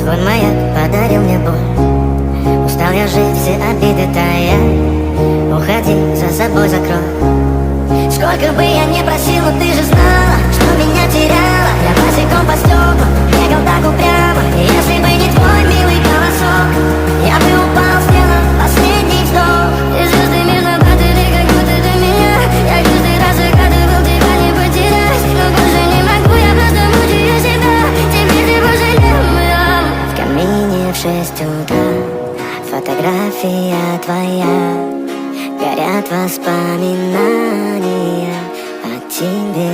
Твой маяк подарил мне боль. Устал я жить, все обиды тая. Уходи, за собой закрой. Сколько бы я ни просил, но ты же знала, что меня теряла. Я босиком по стеклам бегал так упрямо. И если бы не твой милый голосок, я бы упал, сделал последний вздох. И звезды мирно падали, как будто до меня. Я каждый раз загадывал тебя не потерять, но больше не могу, я просто мучаю себя. Теперь ты пожалел меня. В камине в 6 утра фотография твоя. Горят воспоминания о тебе.